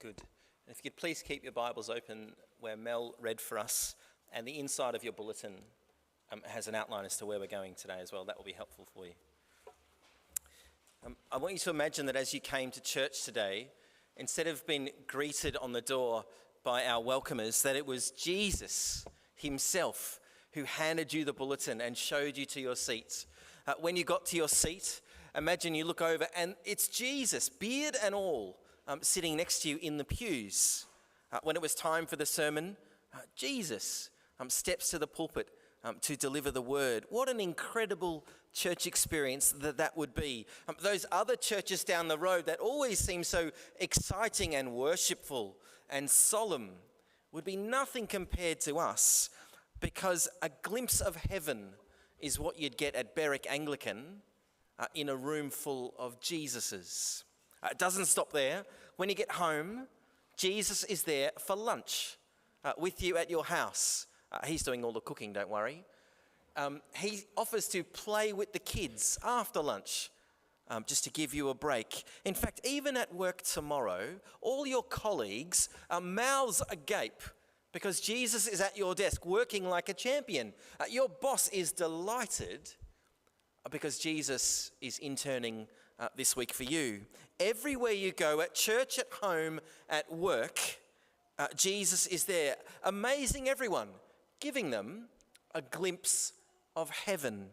Good. And if you could please keep your Bibles open where Mel read for us, and the inside of your bulletin has an outline as to where we're going today as well. That will be helpful for you. I want you to imagine that as you came to church today, instead of being greeted on the door by our welcomers, that it was Jesus himself who handed you the bulletin and showed you to your seats. When you got to your seat, imagine you look over and it's Jesus, beard and all, sitting next to you in the pews. When it was time for the sermon, Jesus steps to the pulpit to deliver the word. What an incredible church experience that would be. Those other churches down the road that always seem so exciting and worshipful and solemn would be nothing compared to us, because a glimpse of heaven is what you'd get at Berwick Anglican in a room full of Jesuses. It doesn't stop there. When you get home, Jesus is there for lunch with you at your house. He's doing all the cooking, don't worry. He offers to play with the kids after lunch, just to give you a break. In fact, even at work tomorrow, all your colleagues are mouths agape because Jesus is at your desk working like a champion. Your boss is delighted because Jesus is interning this week for you. Everywhere you go, at church, at home, at work, Jesus is there, amazing everyone, giving them a glimpse of heaven.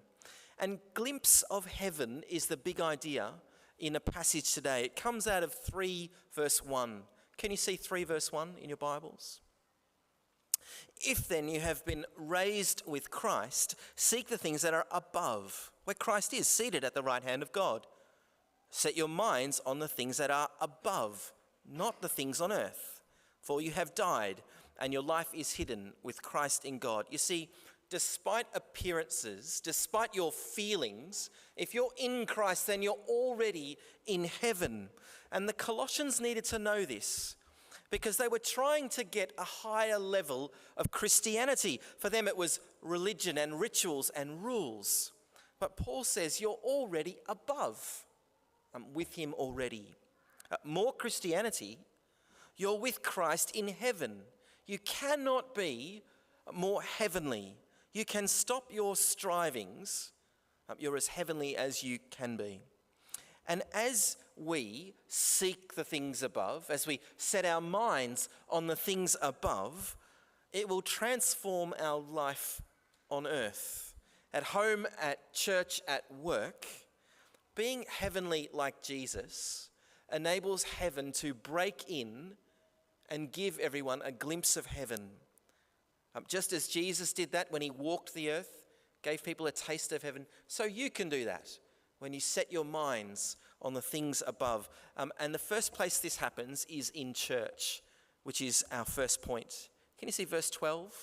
And glimpse of heaven is the big idea in a passage today. It comes out of 3 verse 1. Can you see 3 verse 1 in your Bibles? If then you have been raised with Christ, seek the things that are above, where Christ is, seated at the right hand of God. Set your minds on the things that are above, not the things on earth. For you have died, and your life is hidden with Christ in God. You see, despite appearances, despite your feelings, if you're in Christ, then you're already in heaven. And the Colossians needed to know this, because they were trying to get a higher level of Christianity. For them, it was religion and rituals and rules. But Paul says you're already above. With him already. More Christianity, you're with Christ in heaven. You cannot be more heavenly. You can stop your strivings. You're as heavenly as you can be. And as we seek the things above, as we set our minds on the things above, it will transform our life on earth. At home, at church, at work, being heavenly like Jesus enables heaven to break in and give everyone a glimpse of heaven. Just as Jesus did that when he walked the earth, gave people a taste of heaven, so you can do that when you set your minds on the things above. And the first place this happens is in church, which is our first point. Can you see verse 12?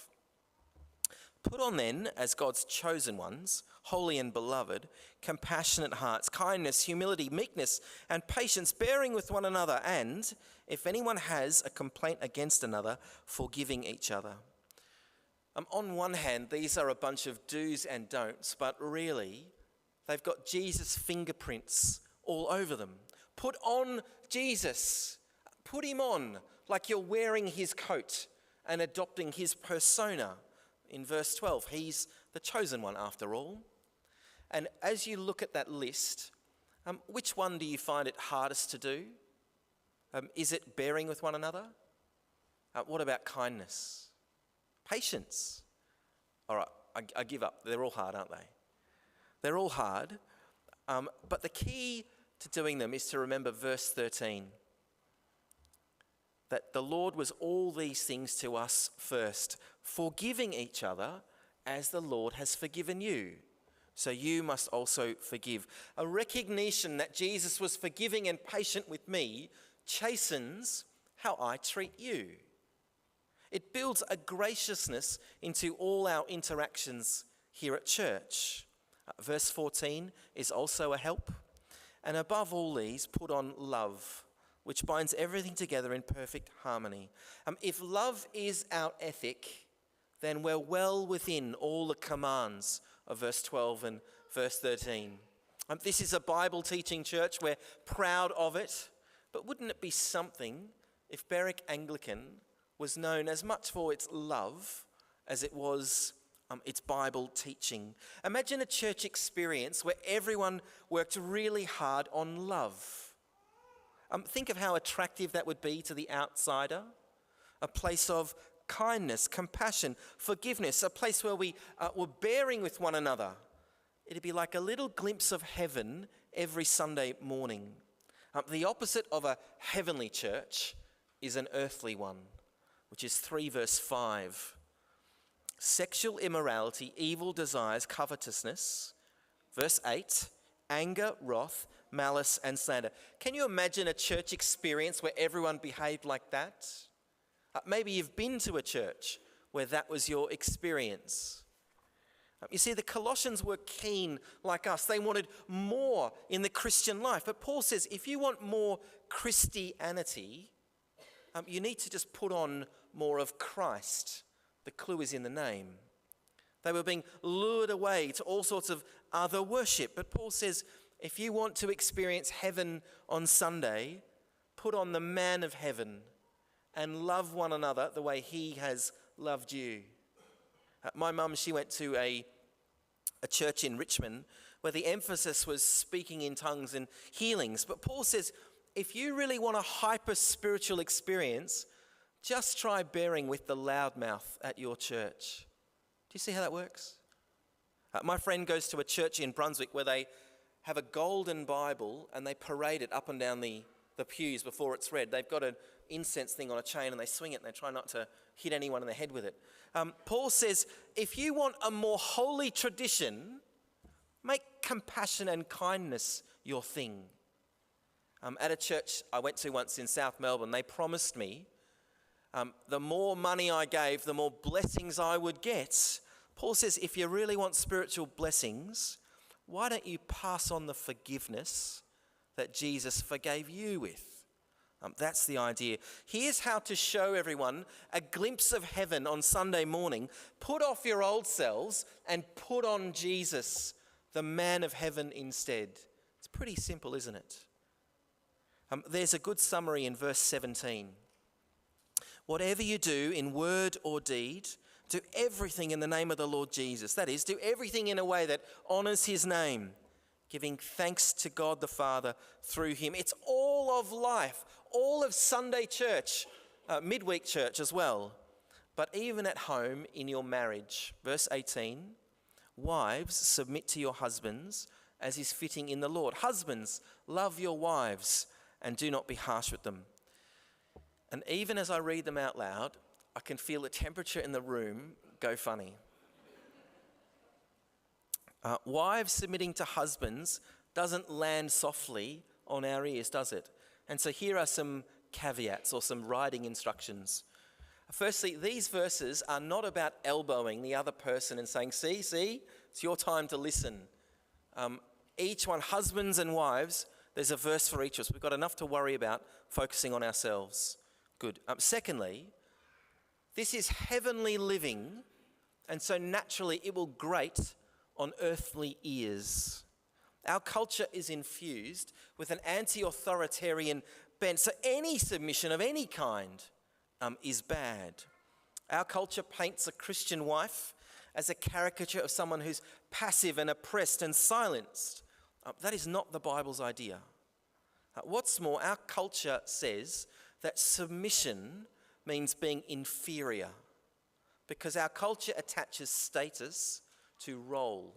Put on then, as God's chosen ones, holy and beloved, compassionate hearts, kindness, humility, meekness, and patience, bearing with one another, and, if anyone has a complaint against another, forgiving each other. On one hand, these are a bunch of do's and don'ts, but really, they've got Jesus' fingerprints all over them. Put on Jesus. Put him on like you're wearing his coat and adopting his persona. In verse 12, he's the chosen one after all. And as you look at that list, which one do you find it hardest to do? Is it bearing with one another? What about kindness? Patience? All right, I give up. They're all hard, aren't they? They're all hard. But the key to doing them is to remember verse 13. That the Lord was all these things to us first, forgiving each other as the Lord has forgiven you. So you must also forgive. A recognition that Jesus was forgiving and patient with me chastens how I treat you. It builds a graciousness into all our interactions here at church. Verse 14 is also a help. And above all these, put on love, which binds everything together in perfect harmony. If love is our ethic, then we're well within all the commands of verse 12 and verse 13. This is a Bible teaching church. We're proud of it. But wouldn't it be something if Berwick Anglican was known as much for its love as it was its Bible teaching. Imagine a church experience where everyone worked really hard on love. Think of how attractive that would be to the outsider. A place of kindness, compassion, forgiveness, a place where we were bearing with one another. It'd be like a little glimpse of heaven every Sunday morning. The opposite of a heavenly church is an earthly one, which is 3 verse 5. Sexual immorality, evil desires, covetousness. Verse 8, anger, wrath, malice, and slander. Can you imagine a church experience where everyone behaved like that? Maybe you've been to a church where that was your experience. You see, the Colossians were keen like us. They wanted more in the Christian life. But Paul says, if you want more Christianity, you need to just put on more of Christ. The clue is in the name. They were being lured away to all sorts of other worship. But Paul says, if you want to experience heaven on Sunday, put on the man of heaven and love one another the way he has loved you. My mum, she went to a church in Richmond where the emphasis was speaking in tongues and healings. But Paul says, if you really want a hyper-spiritual experience, just try bearing with the loudmouth at your church. Do you see how that works? My friend goes to a church in Brunswick where they have a golden Bible and they parade it up and down the pews before it's read. They've got an incense thing on a chain and they swing it and they try not to hit anyone in the head with it. Paul says, if you want a more holy tradition, make compassion and kindness your thing. At a church I went to once in South Melbourne, they promised me the more money I gave, the more blessings I would get. Paul says, if you really want spiritual blessings, why don't you pass on the forgiveness that Jesus forgave you with? That's the idea. Here's how to show everyone a glimpse of heaven on Sunday morning. Put off your old selves and put on Jesus, the man of heaven, instead. It's pretty simple, isn't it? There's a good summary in verse 17. Whatever you do in word or deed, do everything in the name of the Lord Jesus. That is, do everything in a way that honors his name, giving thanks to God the Father through him. It's all of life, all of Sunday church, midweek church as well. But even at home in your marriage, verse 18, wives, submit to your husbands as is fitting in the Lord. Husbands, love your wives and do not be harsh with them. And even as I read them out loud, I can feel the temperature in the room go funny. Wives submitting to husbands doesn't land softly on our ears, does it? And so here are some caveats or some writing instructions. Firstly, these verses are not about elbowing the other person and saying, see, it's your time to listen. Each one, husbands and wives, there's a verse for each of us. We've got enough to worry about focusing on ourselves. Good. Secondly, this is heavenly living, and so naturally it will grate on earthly ears. Our culture is infused with an anti-authoritarian bent, so any submission of any kind is bad. Our culture paints a Christian wife as a caricature of someone who's passive and oppressed and silenced. That is not the Bible's idea. What's more, our culture says that submission means being inferior because our culture attaches status to role.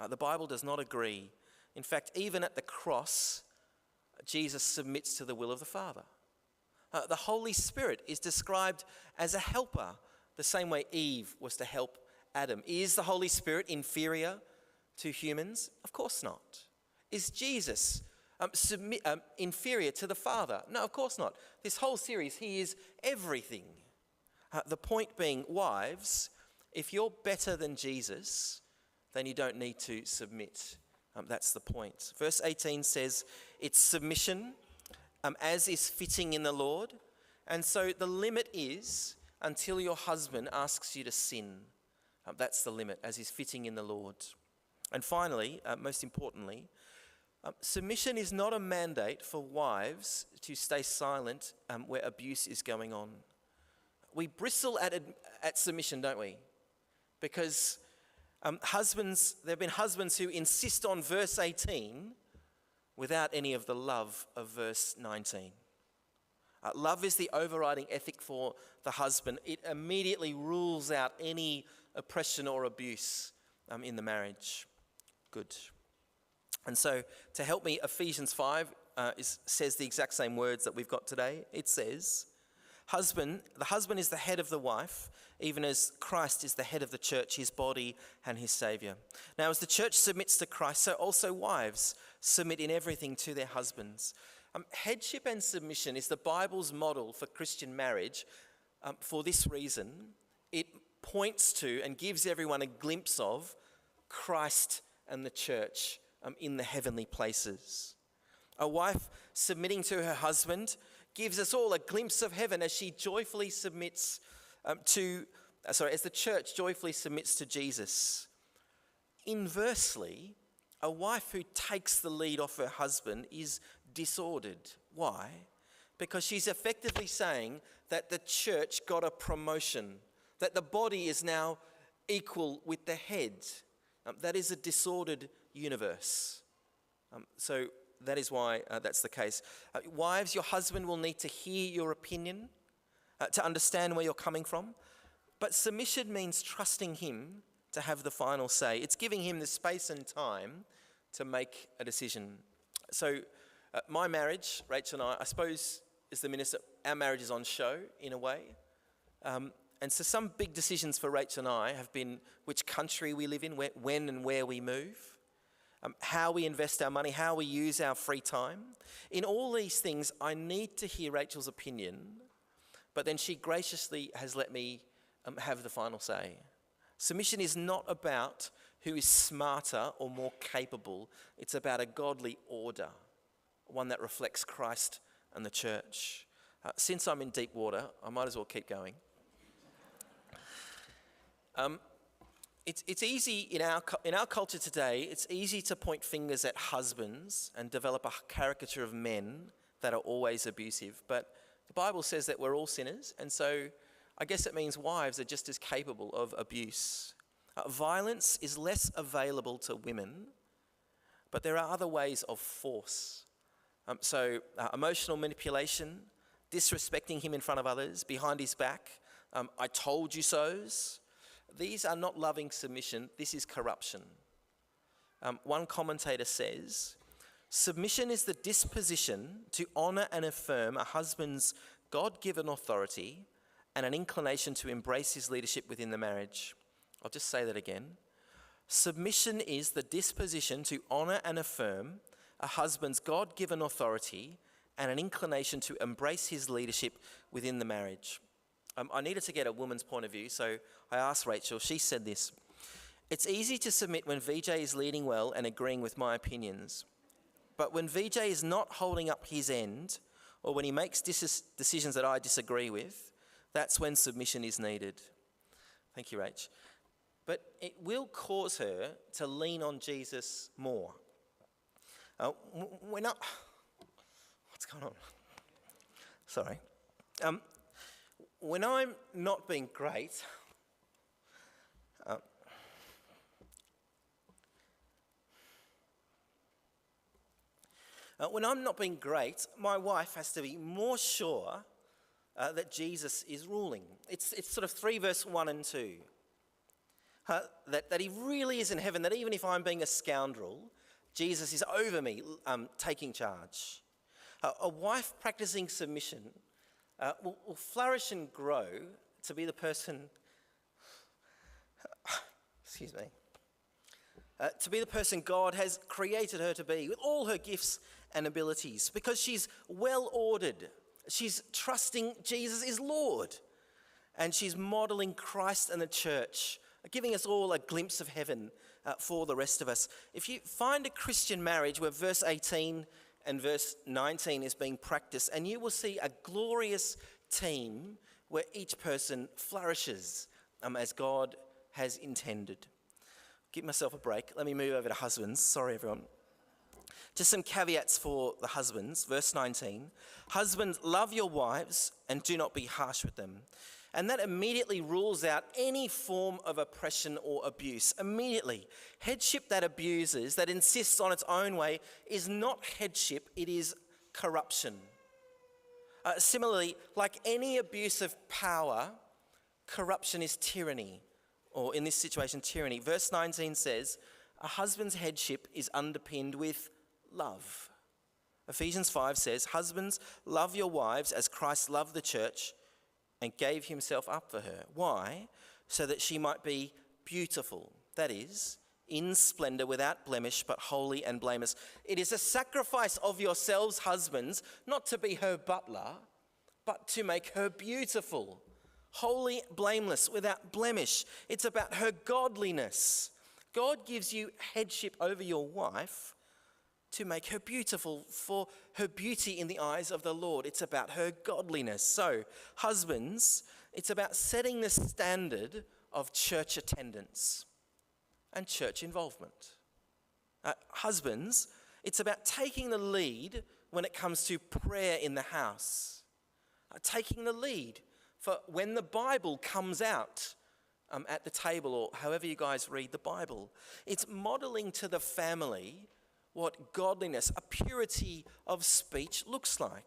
The Bible does not agree. In fact, even at the cross, Jesus submits to the will of the Father. The Holy Spirit is described as a helper, the same way Eve was to help Adam. Is the Holy Spirit inferior to humans? Of course not. Is Jesus inferior to the Father? No, of course not. This whole series, he is everything. The point being, wives, if you're better than Jesus, then you don't need to submit. That's the point. Verse 18 says it's submission as is fitting in the Lord. And so the limit is until your husband asks you to sin. That's the limit, as is fitting in the Lord. And finally, most importantly, Submission is not a mandate for wives to stay silent where abuse is going on. We bristle at submission, don't we? Because there have been husbands who insist on verse 18 without any of the love of verse 19. Love is the overriding ethic for the husband. It immediately rules out any oppression or abuse in the marriage. Good. And so to help me, Ephesians 5 says the exact same words that we've got today. It says, the husband is the head of the wife, even as Christ is the head of the church, his body and his Saviour. Now, as the church submits to Christ, so also wives submit in everything to their husbands. Headship and submission is the Bible's model for Christian marriage for this reason. It points to and gives everyone a glimpse of Christ and the church in the heavenly places. A wife submitting to her husband gives us all a glimpse of heaven as she joyfully submits as the church joyfully submits to Jesus. Inversely, a wife who takes the lead off her husband is disordered. Why? Because she's effectively saying that the church got a promotion, that the body is now equal with the head. That is a disordered universe. So that is why that's the case. Wives, your husband will need to hear your opinion, to understand where you're coming from. But submission means trusting him to have the final say. It's giving him the space and time to make a decision. So my marriage, Rachel and I suppose, as the minister, our marriage is on show in a way. And so some big decisions for Rachel and I have been which country we live in, when and where we move, how we invest our money, how we use our free time. In all these things, I need to hear Rachel's opinion, but then she graciously has let me have the final say. Submission is not about who is smarter or more capable. It's about a godly order, one that reflects Christ and the church. Since I'm in deep water, I might as well keep going. It's easy in our culture today. It's easy to point fingers at husbands and develop a caricature of men that are always abusive. But the Bible says that we're all sinners, and so I guess it means wives are just as capable of abuse. Violence is less available to women, but there are other ways of force. Emotional manipulation, disrespecting him in front of others, behind his back, I told you so's. These are not loving submission, this is corruption. One commentator says, submission is the disposition to honour and affirm a husband's God-given authority and an inclination to embrace his leadership within the marriage. I'll just say that again. Submission is the disposition to honour and affirm a husband's God-given authority and an inclination to embrace his leadership within the marriage. I needed to get a woman's point of view, so I asked Rachel. She said this: it's easy to submit when Vijay is leading well and agreeing with my opinions. But when Vijay is not holding up his end, or when he makes decisions that I disagree with, that's when submission is needed. Thank you, Rach. But it will cause her to lean on Jesus more. What's going on? Sorry. When I'm not being great, my wife has to be more sure that Jesus is ruling. It's sort of 3 verse 1 and 2. That he really is in heaven, that even if I'm being a scoundrel, Jesus is over me, taking charge. A wife practicing submission will flourish and grow to be the person, to be the person God has created her to be, with all her gifts and abilities, because she's well ordered. She's trusting Jesus is Lord, and she's modeling Christ and the church, giving us all a glimpse of heaven for the rest of us. If you find a Christian marriage where verse 18 and verse 19 is being practiced, and you will see a glorious team where each person flourishes as God has intended. Give myself a break. Let me move over to husbands. Sorry, everyone. Just some caveats for the husbands. Verse 19, husbands, love your wives and do not be harsh with them. And that immediately rules out any form of oppression or abuse. Immediately. Headship that abuses, that insists on its own way, is not headship, it is corruption. Similarly, like any abuse of power, corruption is tyranny, or in this situation, tyranny. Verse 19 says, a husband's headship is underpinned with love. Ephesians 5 says, husbands, love your wives as Christ loved the church and gave himself up for her. Why? So that she might be beautiful, that is, in splendor, without blemish, but holy and blameless. It is a sacrifice of yourselves, husbands, not to be her butler, but to make her beautiful, holy, blameless, without blemish. It's about her godliness. God gives you headship over your wife to make her beautiful, for her beauty in the eyes of the Lord. It's about her godliness. So, husbands, it's about setting the standard of church attendance and church involvement. Husbands, it's about taking the lead when it comes to prayer in the house. Taking the lead for when the Bible comes out at the table, or however you guys read the Bible. It's modeling to the family what godliness, a purity of speech looks like.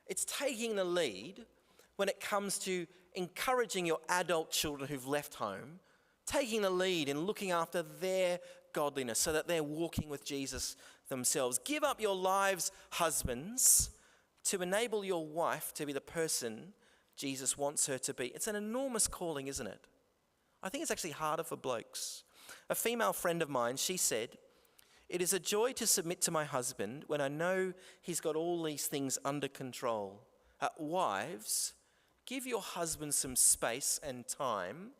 It's taking the lead when it comes to encouraging your adult children who've left home, taking the lead in looking after their godliness so that they're walking with Jesus themselves. Give up your lives, husbands, to enable your wife to be the person Jesus wants her to be. It's an enormous calling, isn't it? I think it's actually harder for blokes. A female friend of mine, she said, it is a joy to submit to my husband when I know he's got all these things under control. Wives, give your husband some space and time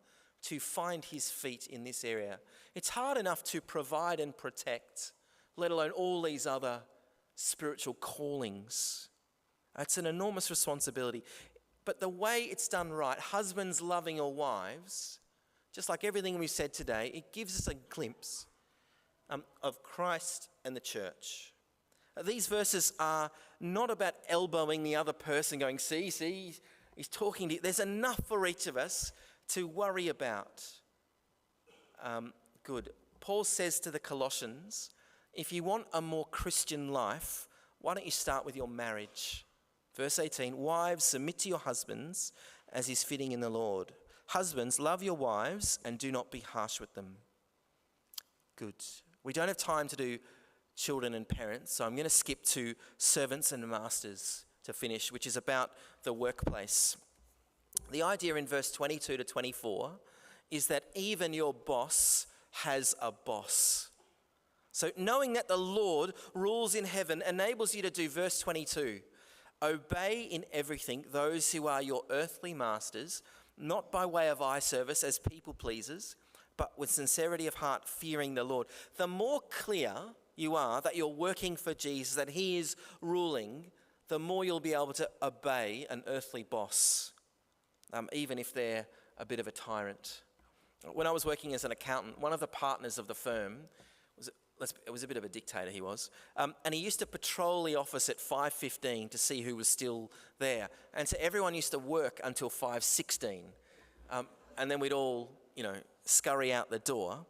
to find his feet in this area. It's hard enough to provide and protect, let alone all these other spiritual callings. It's an enormous responsibility. But the way it's done right, husbands loving your wives, just like everything we've said today, it gives us a glimpse of Christ and the church. These verses are not about elbowing the other person going, see, he's talking to you. There's enough for each of us to worry about. Good. Paul says to the Colossians, if you want a more Christian life, why don't you start with your marriage? Verse 18, wives, submit to your husbands as is fitting in the Lord. Husbands, love your wives and do not be harsh with them. Good. We don't have time to do children and parents, so I'm going to skip to servants and masters to finish, which is about the workplace. The idea in verse 22 to 24 is that even your boss has a boss. So knowing that the Lord rules in heaven enables you to do verse 22. Obey in everything those who are your earthly masters, not by way of eye service as people pleasers, but with sincerity of heart, fearing the Lord. The more clear you are that you're working for Jesus, that he is ruling, the more you'll be able to obey an earthly boss, even if they're a bit of a tyrant. When I was working as an accountant, one of the partners of the firm, it was a bit of a dictator, he was, and he used to patrol the office at 5:15 to see who was still there. And so everyone used to work until 5:16, and then we'd all, scurry out the door.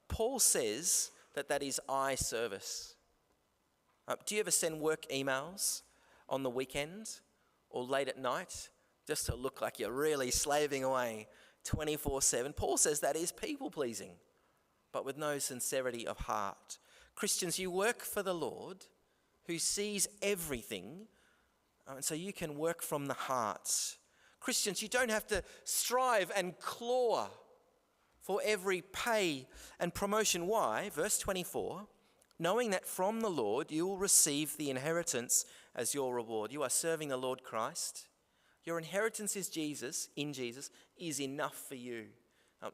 Paul says that is eye service. Do you ever send work emails on the weekend or late at night just to look like you're really slaving away 24/7? Paul says that is people pleasing, but with no sincerity of heart. Christians, you work for the Lord who sees everything, and so you can work from the heart. Christians, you don't have to strive and claw for every pay and promotion. Why? Verse 24, knowing that from the Lord you will receive the inheritance as your reward. You are serving the Lord Christ. Your inheritance is Jesus, in Jesus, is enough for you.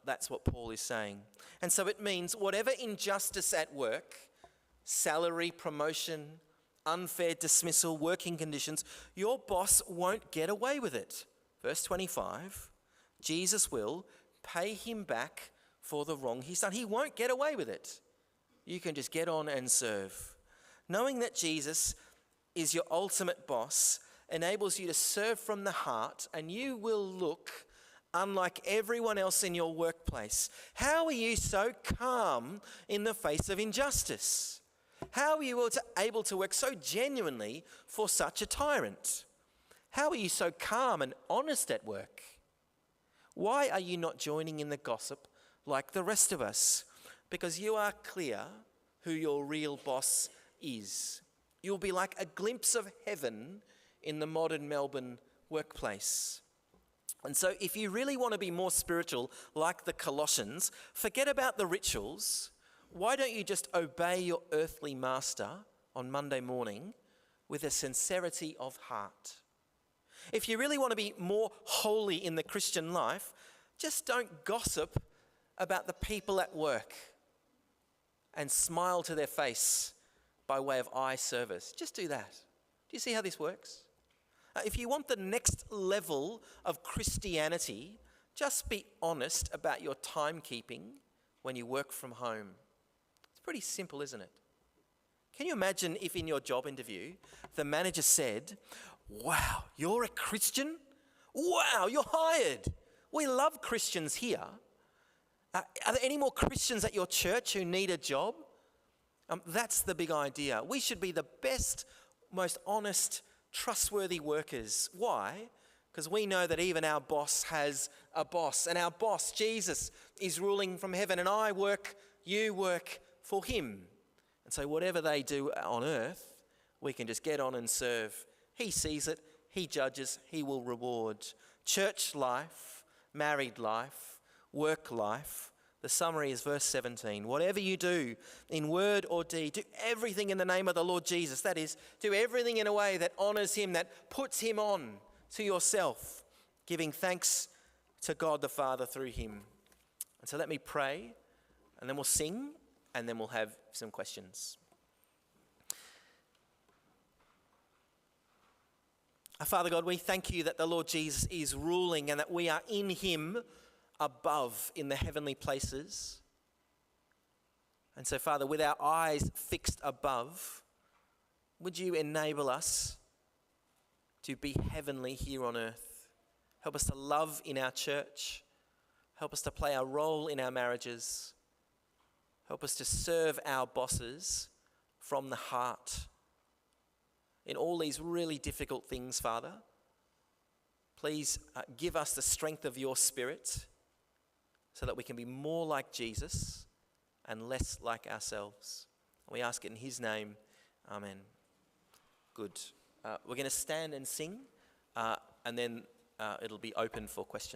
That's what Paul is saying. And so it means whatever injustice at work, salary, promotion, unfair dismissal, working conditions, your boss won't get away with it. Verse 25, Jesus will pay him back for the wrong he's done. He won't get away with it. You can just get on and serve. Knowing that Jesus is your ultimate boss enables you to serve from the heart, and you will look unlike everyone else in your workplace. How are you so calm in the face of injustice? How are you able to work so genuinely for such a tyrant? How are you so calm and honest at work? Why are you not joining in the gossip like the rest of us? Because you are clear who your real boss is. You'll be like a glimpse of heaven in the modern Melbourne workplace. And so if you really want to be more spiritual like the Colossians, forget about the rituals. Why don't you just obey your earthly master on Monday morning with a sincerity of heart? If you really want to be more holy in the Christian life, just don't gossip about the people at work and smile to their face by way of eye service. Just do that. Do you see how this works? If you want the next level of Christianity, just be honest about your timekeeping when you work from home. It's pretty simple, isn't it? Can you imagine if in your job interview, the manager said, "Wow, you're a Christian? Wow, you're hired. We love Christians here. Are there any more Christians at your church who need a job?" That's the big idea. We should be the best, most honest, trustworthy workers. Why? Because we know that even our boss has a boss, and our boss, Jesus, is ruling from heaven, and you work for him. And so whatever they do on earth, we can just get on and serve. He sees it, he judges, he will reward. Church life, married life, work life. The summary is verse 17. Whatever you do in word or deed, do everything in the name of the Lord Jesus. That is, do everything in a way that honors him, that puts him on to yourself, giving thanks to God the Father through him. And so let me pray, and then we'll sing, and then we'll have some questions. Father God, we thank you that the Lord Jesus is ruling and that we are in him above in the heavenly places. And so, Father, with our eyes fixed above, would you enable us to be heavenly here on earth? Help us to love in our church. Help us to play our role in our marriages. Help us to serve our bosses from the heart. In all these really difficult things, Father, please give us the strength of your Spirit so that we can be more like Jesus and less like ourselves. We ask it in his name. Amen. Good. We're going to stand and sing, and then it'll be open for questions.